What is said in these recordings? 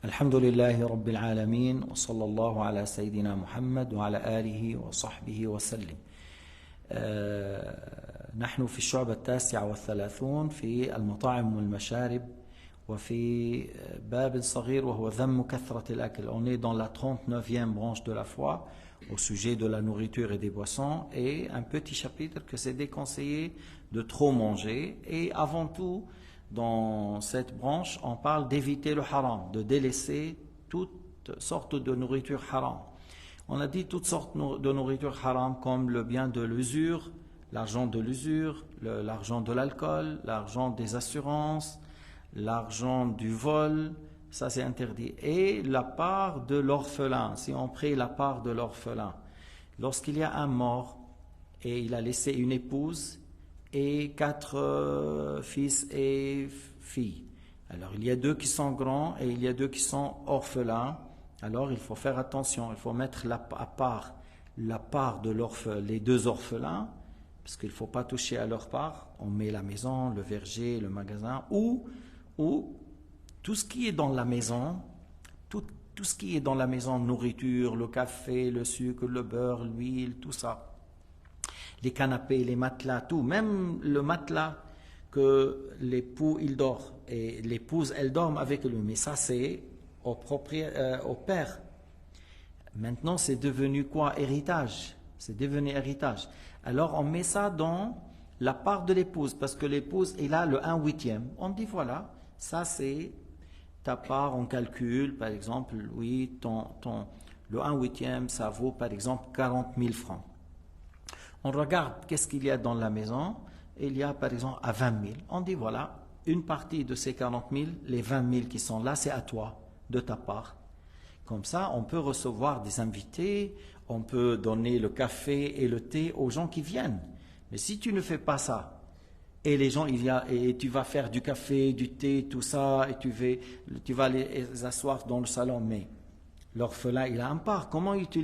الحمد لله رب العالمين وصلى الله على سيدنا محمد وعلى آله وصحبه وسلم. نحن في الشعبة 39 في المطاعم والمشارب وفي باب صغير وهو ذم كثرة الأكل. On est dans la 39e branche de la foi au sujet de la nourriture et des boissons, et un petit chapitre que c'est déconseillé de trop manger. Et avant tout, dans cette branche, on parle d'éviter le haram, de délaisser toutes sortes de nourriture haram. On a dit toutes sortes de nourriture haram, comme le bien de l'usure, l'argent de l'usure, l'argent de l'alcool, l'argent des assurances, l'argent du vol, ça c'est interdit. Et la part de l'orphelin, si on prie la part de l'orphelin, lorsqu'il y a un mort et il a laissé une épouse et 4 fils et filles. Alors il y a 2 qui sont grands et il y a 2 qui sont orphelins. Alors il faut faire attention, il faut mettre à part la part de les 2 orphelins, parce qu'il ne faut pas toucher à leur part. On met la maison, le verger, le magasin, ou tout ce qui est dans la maison, tout ce qui est dans la maison, nourriture, le café, le sucre, le beurre, l'huile, tout ça. Les canapés, les matelas, tout, même le matelas que l'époux il dort et l'épouse elle dorme avec lui, mais ça c'est au père. Maintenant c'est devenu quoi? Héritage. C'est devenu héritage. Alors on met ça dans la part de l'épouse, parce que l'épouse il a le 1/8. On dit voilà, ça c'est ta part, on calcule par exemple, oui, le 1/8 ça vaut par exemple 40 000 francs. On regarde qu'est-ce qu'il y a dans la maison, et il y a par exemple à 20 000. On dit voilà, une partie de ces 40 000, les 20 000 qui sont là, c'est à toi, de ta part. Comme ça, on peut recevoir des invités, on peut donner le café et le thé aux gens qui viennent. Mais si tu ne fais pas ça, et les gens, et tu vas faire du café, du thé, tout ça, et tu vas les asseoir dans le salon, mais l'orphelin, il a une part. Comment tu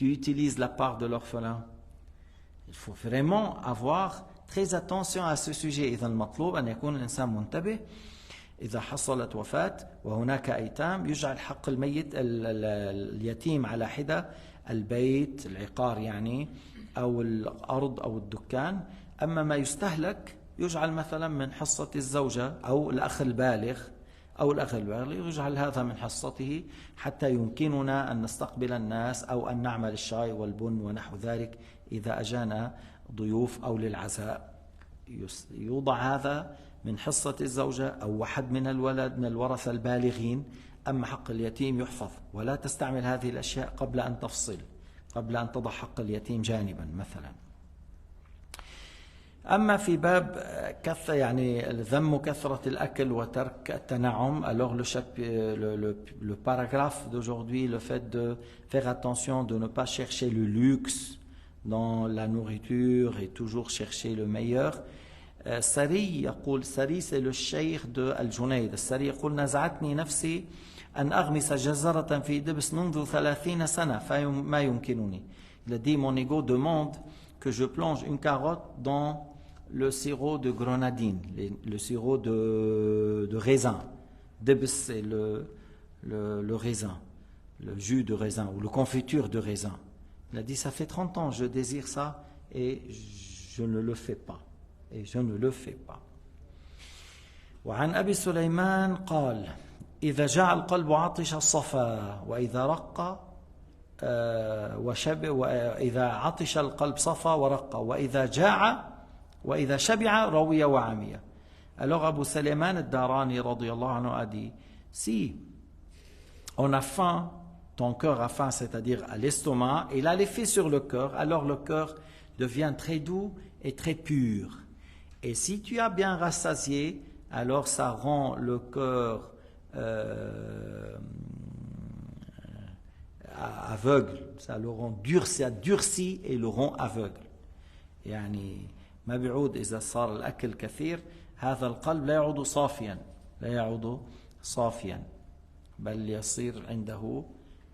utilises la part de l'orphelin? Il faut vraiment avoir très attention à ce sujet. إذا المطلوب أن يكون الإنسان منتبه. إذا حصلت وفاة وهناك أيتام يجعل حق الميت اليتيم على حدة، البيت، العقار يعني، أو الأرض أو الدكان. أما ما يستهلك يجعل مثلا من حصة الزوجة أو الأخ البالغ يجعل هذا من حصته، حتى يمكننا أن نستقبل الناس أو أن نعمل الشاي والبن ونحو ذلك إذا أجانا ضيوف أو للعزاء. يوضع هذا من حصة الزوجة أو واحد من الورثة البالغين. أما حق اليتيم يحفظ، ولا تستعمل هذه الأشياء قبل أن تفصل، قبل أن تضع حق اليتيم جانبا مثلا. أما في باب يعني ذم كثرة الأكل وترك التنعم, alors le paragraphe d'aujourd'hui, le fait de faire attention de ne pas chercher le luxe dans la nourriture et toujours chercher le meilleur. سري يقول, سري c'est le cheikh de Al-Junayd. السري يقول نزعتني نفسي أن أغمس جزرة في دبس منذ 30 سنة فما يمكنني. Il a dit mon ego demande que je plonge une carotte dans le sirop de grenadine, le sirop de raisin. Debs c'est le raisin, le jus de raisin ou le confiture de raisin. Il a dit ça fait 30 ans je désire ça et je ne le fais pas. وعن أبي سليمان قال إذا جاع القلب عطش صفا وإذا رق وإذا عطش القلب صفا ورق وإذا جاع وإذا شبع روي وعمي. Alors Abu Sulayman al-Darani radiyallahu anhu a dit, si on a faim, ton cœur a faim, c'est-à-dire à l'estomac, et il a l'effet sur le cœur, alors le cœur devient très doux et très pur. Et si tu as bien rassasié, alors ça rend le cœur aveugle, ça le rend dur, ça durcit et le rend aveugle. يعني ما بيعود إذا صار الأكل كثير هذا القلب لا يعود صافيا بل يصير عنده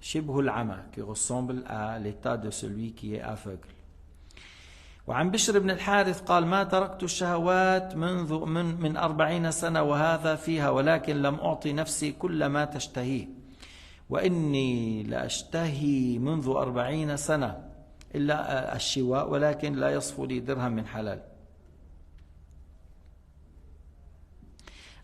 شبه العمى qui ressemble à l'état de celui qui est aveugle. وعن بشر بن الحارث قال ما تركت الشهوات من 40 سنة وهذا فيها ولكن لم أعطي نفسي كل ما تشتهيه وإني لأشتهي منذ 40 سنة إلا الشواء ولكن لا يصفو لي درهم من حلال.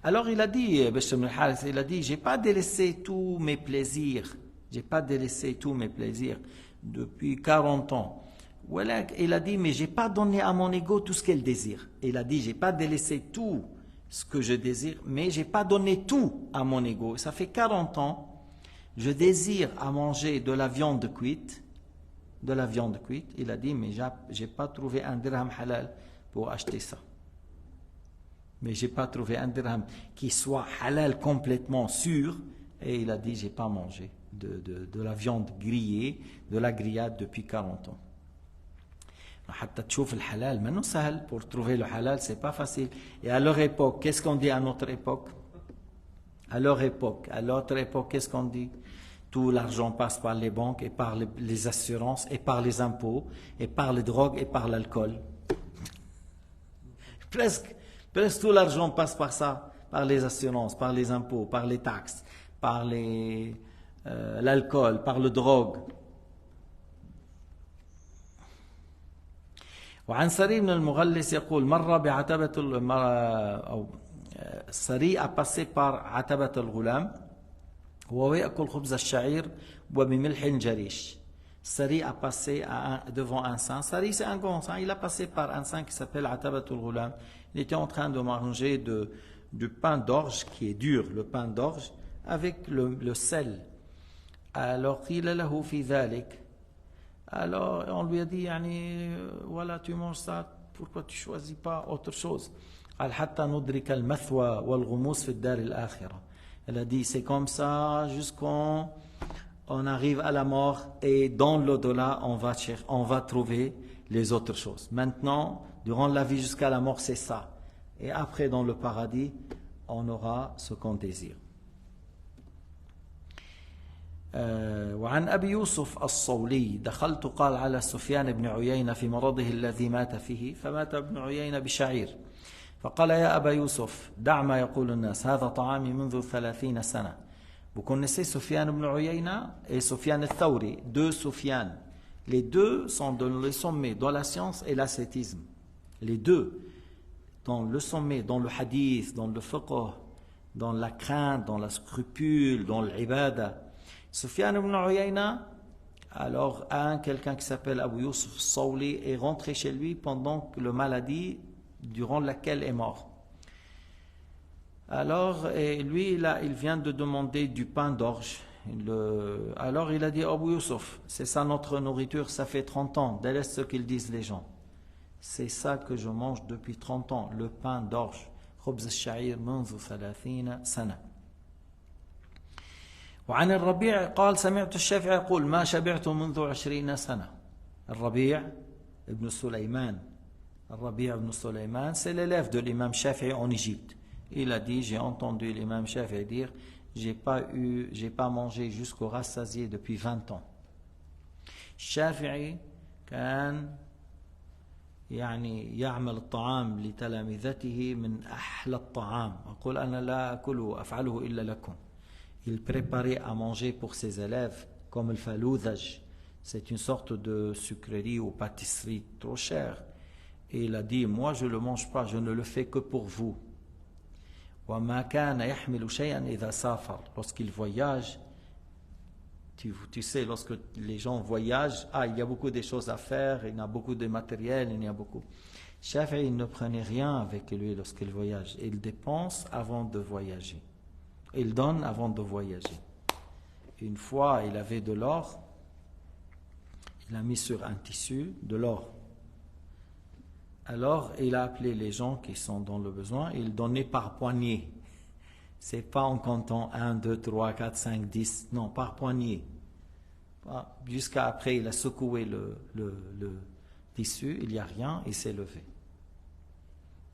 Alors il a dit, Bishr ibn al-Harith, il a dit, j'ai pas délaissé tous mes plaisirs, j'ai pas délaissé tous mes plaisirs depuis 40 ans. Il a dit, mais j'ai pas donné à mon ego tout ce qu'elle désire. Il a dit, j'ai pas délaissé tout ce que je désire, mais j'ai pas donné tout à mon ego. Ça fait 40 ans, je désire à manger de la viande cuite, Il a dit, mais j'ai pas trouvé un dirham halal pour acheter ça. Mais j'ai pas trouvé un dirham qui soit halal complètement sûr. Et il a dit, j'ai pas mangé de la viande grillée, de la grillade depuis 40 ans. حتى تشوف الحلال منو سهل. Pour trouver le halal, c'est pas facile. Et à leur époque, qu'est-ce qu'on dit à notre époque? À leur époque, qu'est-ce qu'on dit? Tout l'argent passe par les banques et par les assurances et par les impôts et par les drogues et par l'alcool. Presque tout l'argent passe par ça, par les assurances, par les impôts, par les taxes, par l'alcool, par le drogue. وعن سري بن المغلس يقول مر بعتبة أو سري a passé par عتبة الغلام وهو يأكل خبز الشعير وبملح جريش. Sari a passé devant un saint. Sari, c'est un grand saint. Il a passé par un saint qui s'appelle Atabatul Ghulam. Il était en train de manger du pain d'orge qui est dur, le pain d'orge, avec le sel. Alors, on lui a dit, voilà, tu manges ça, pourquoi tu ne choisis pas autre chose? Elle a dit, c'est comme ça jusqu'on arrive à la mort et dans l'au-delà, on va trouver les autres choses. Maintenant, durant la vie jusqu'à la mort, c'est ça. Et après, dans le paradis, on aura ce qu'on désire. وعن أبي يوسف الصولي دخلت قال على سفيان بن عيينة في مرضه الذي مات فيه فمات ابن عيينة بشعير فقال يا أبا يوسف دع ما يقول الناس هذا طعامي منذ 30 سنة. Vous connaissez Sufyan ibn Uyayna et Sufyan al-Thawri, deux Sufyan. Les deux sont dans le sommet, dans la science et l'ascétisme. Les deux, dans le sommet, dans le hadith, dans le fiqh, dans la crainte, dans la scrupule, dans l'ibada. Sufyan ibn Uyayna, alors quelqu'un qui s'appelle Abu Yusuf al-Sawli est rentré chez lui pendant la maladie durant laquelle est mort. Alors, lui, il vient de demander du pain d'orge. Alors, il a dit, Abu Yusuf, c'est ça notre nourriture, ça fait 30 ans. Délaisse ce qu'ils disent les gens. C'est ça que je mange depuis 30 ans, le pain d'orge. خبز الشعير منذ 30 سنة. وعن الربيع قال سمعت الشافعي يقول ما شبعت منذ 20 سنة. الربيع ابن سليمان. الربيع ابن سليمان, c'est l'élève de l'imam Shafi'i en Égypte. Il a dit, j'ai entendu l'imam Shafi'i dire, j'ai pas mangé jusqu'au rassasié depuis 20 ans. Shafi'i كان يعمل الطعام لتلامذته من أحلى الطعام. أقول أنا لا أكله أفعله إلا لكم. Il préparait à manger pour ses élèves comme le faloudaj. C'est une sorte de sucrerie ou pâtisserie trop chère. Et il a dit, moi je ne le mange pas, je ne le fais que pour vous. Lorsqu'il voyage, tu sais, lorsque les gens voyagent, il y a beaucoup de choses à faire, il y a beaucoup de matériel, il y a beaucoup. Shafi'i ne prenait rien avec lui lorsqu'il voyage. Il dépense avant de voyager. Il donne avant de voyager. Une fois, il avait de l'or, il a mis sur un tissu de l'or. Alors, il a appelé les gens qui sont dans le besoin, il donnait par poignée. C'est pas en comptant 1, 2, 3, 4, 5, 10, non, par poignée. Jusqu'à après, il a secoué le tissu, il n'y a rien, il s'est levé.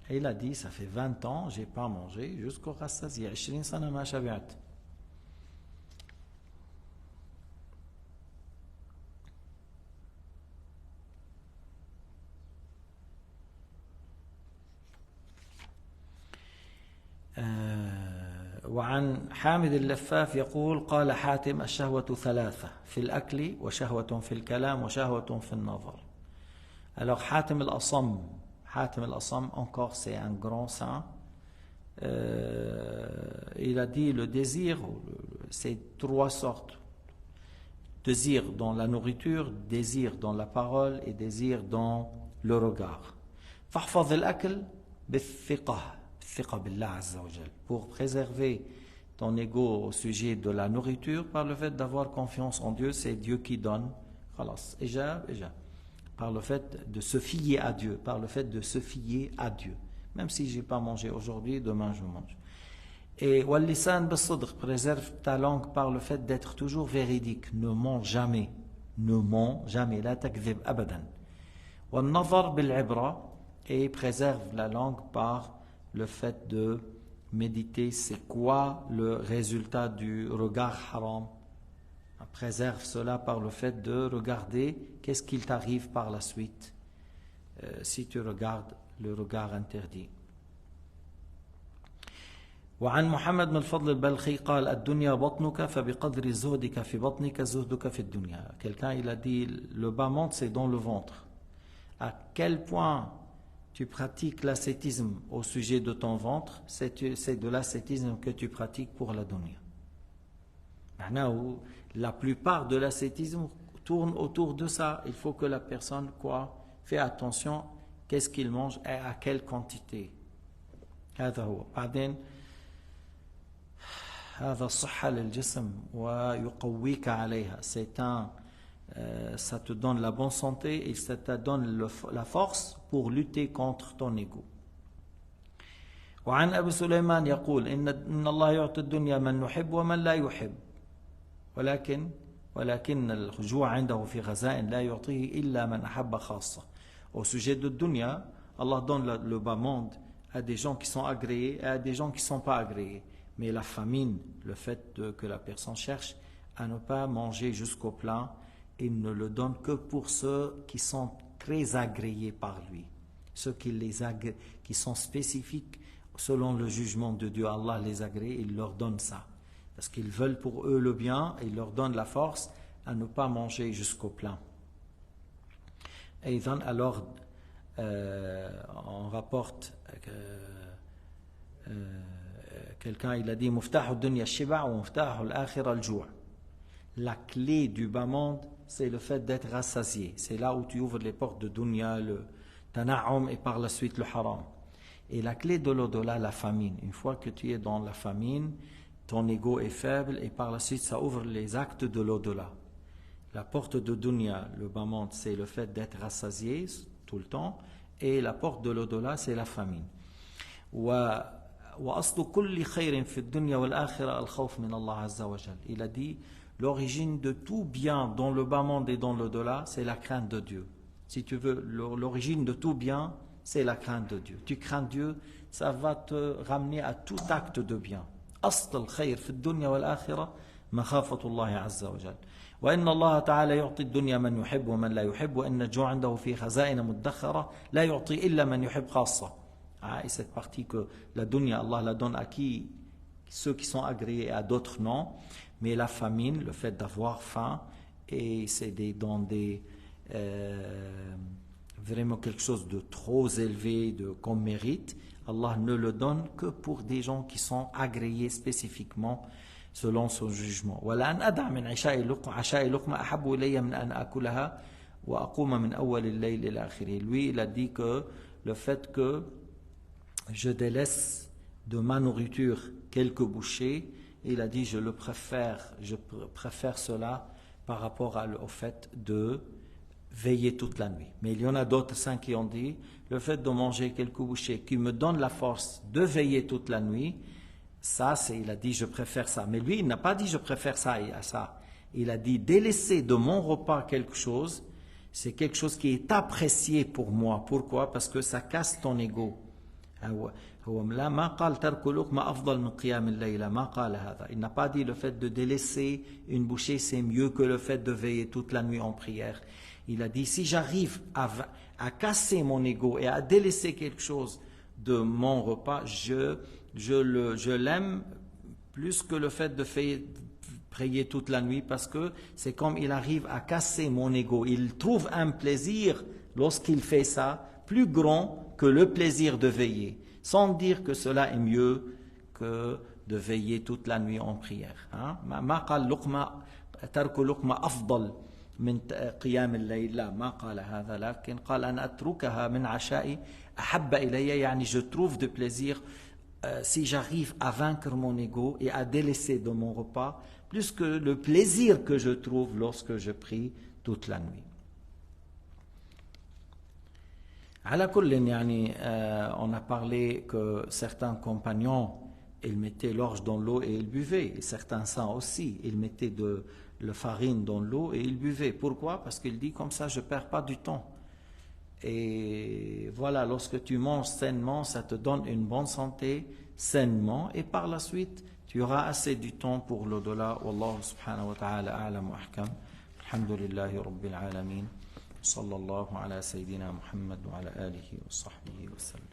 Et il a dit, ça fait 20 ans, je n'ai pas mangé jusqu'au rassasié. 20 sana ma shabi'at. حامد اللفاف يقول قال حاتم الشهوة ثلاثة في الأكل وشهوة في الكلام وشهوة في النظر. Alors Hatim al-Asam encore c'est un grand saint. Il a dit le désir, c'est trois sortes. Désir dans la nourriture, désir dans la parole et désir dans le regard. فاحفظ الأكل بالثقة بالله عز وجل. Pour préserver ton ego au sujet de la nourriture, par le fait d'avoir confiance en Dieu, c'est Dieu qui donne. خلاص, إجاب. Par le fait de se fier à Dieu, même si je n'ai pas mangé aujourd'hui, demain je mange. Et واللسان بالصدق, préserve ta langue par le fait d'être toujours véridique, ne mens jamais, لا تكذب أبدا. والنظر بالعبرة, et préserve la langue par le fait de méditer c'est quoi le résultat du regard haram. Préserve cela par le fait de regarder qu'est-ce qu'il t'arrive par la suite si tu regardes le regard interdit. وعن محمد بن الفضل البلخي قال الدنيا بطنك فبقدر زهدك في بطنك زهدك في الدنيا. Quelqu'un il a dit le bas monde c'est dans le ventre. À quel point tu pratiques l'ascétisme au sujet de ton ventre, c'est de l'ascétisme que tu pratiques pour la dunya. La plupart de l'ascétisme tourne autour de ça. Il faut que la personne fait attention qu'est-ce qu'il mange et à quelle quantité. هذا هو. بعدين هذا الصحة للجسم ويقويك عليها. Ça te donne la bonne santé et ça te donne la force pour lutter contre ton ego. وعن أبي سليمان يقول إن الله يعطي الدنيا من نحب ومن لا يحب. ولكن الجوع عنده في غزائن لا يعطيه إلا من أحب خاصة. Au sujet de dunya, Allah donne le bas monde à des gens qui sont agréés et à des gens qui ne sont pas agréés. Mais la famine, le fait que la personne cherche à ne pas manger jusqu'au plein, il ne le donne que pour ceux qui sont très agréés par lui. Ceux qui sont spécifiques selon le jugement de Dieu, Allah les agrée, il leur donne ça. Parce qu'ils veulent pour eux le bien, et il leur donne la force à ne pas manger jusqu'au plein. Et alors, on rapporte quelqu'un, il a dit Muftahu dunya shiba' wa muftahu al-akhira al-ju'. La clé du bas monde, c'est le fait d'être rassasié. C'est là où tu ouvres les portes de dunya, le tana'um et par la suite le haram. Et la clé de l'au-delà, la famine. Une fois que tu es dans la famine, ton ego est faible et par la suite ça ouvre les actes de l'au-delà. La porte de dunya, le bas monde, c'est le fait d'être rassasié tout le temps, et la porte de l'au-delà, c'est la famine. وأصل كل خير في الدنيا والآخرة الخوف من الله عز وجل. Il a dit l'origine de tout bien dans le bas monde et dans l'au-delà, c'est la crainte de Dieu. Si tu veux, l'origine de tout bien, c'est la crainte de Dieu. Tu crains Dieu, ça va te ramener à tout acte de bien. أصل الخير في الدنيا والآخرة مخافة الله عز وجل. وإن الله تعالى يعطي الدنيا من يحب ومن لا يحب وإن الجوع عنده في خزائن مدخرة لا يعطي إلا من يحب خاصة. Et cette partie que la dunya, Allah la donne à qui, ceux qui sont agréés et à d'autres non. Mais la famine, le fait d'avoir faim, et c'est vraiment quelque chose de trop élevé qu'on mérite, Allah ne le donne que pour des gens qui sont agréés spécifiquement selon son jugement. وَلَأَنْ أَدَعْ مِنْ عَشَاءِ لُقْمَ أَحَبُّ إِلَيَّ مِنْ أَنْ أَكُلَهَا وَأَقُومَ مِنْ أَوَّلِ اللَّيْلِ إِلَى آخِرِهِ. Lui, il a dit que le fait que je délaisse de ma nourriture quelques bouchées, il a dit je préfère cela par rapport au fait de veiller toute la nuit. Mais il y en a d'autres saints qui ont dit le fait de manger quelques bouchées qui me donne la force de veiller toute la nuit, ça il a dit je préfère ça. Mais lui il n'a pas dit je préfère ça à ça. Il a dit délaisser de mon repas quelque chose, c'est quelque chose qui est apprécié pour moi. Pourquoi? Parce que ça casse ton ego. Il n'a pas dit le fait de délaisser une bouchée c'est mieux que le fait de veiller toute la nuit en prière. Il a dit si j'arrive à casser mon ego et à délaisser quelque chose de mon repas, je l'aime plus que le fait de prier toute la nuit, parce que c'est comme il arrive à casser mon ego. Il trouve un plaisir lorsqu'il fait ça plus grand que le plaisir de veiller, sans dire que cela est mieux que de veiller toute la nuit en prière. ما قال لقمة ترك لقمة أفضل من قيام الليل، لا ما قال هذا، لكن قال أن أتركها من عشائي أحب إلي، يعني je trouve de plaisir si j'arrive à vaincre mon ego et à délaisser de mon repas plus que le plaisir que je trouve lorsque je prie toute la nuit. على كل يعني on a parlé que certains compagnons ils mettaient l'orge dans l'eau et ils buvaient, et certains saints aussi ils mettaient de la farine dans l'eau et ils buvaient. Pourquoi? Parce qu'il dit comme ça je ne perds pas du temps. Et voilà, lorsque tu manges sainement, ça te donne une bonne santé sainement, et par la suite tu auras assez du temps pour l'au-delà. Wallahu subhanahu wa ta'ala a'lam wa ahkam. Alhamdulillahi rabbil alamin. صلى الله على سيدنا محمد وعلى آله وصحبه وسلم.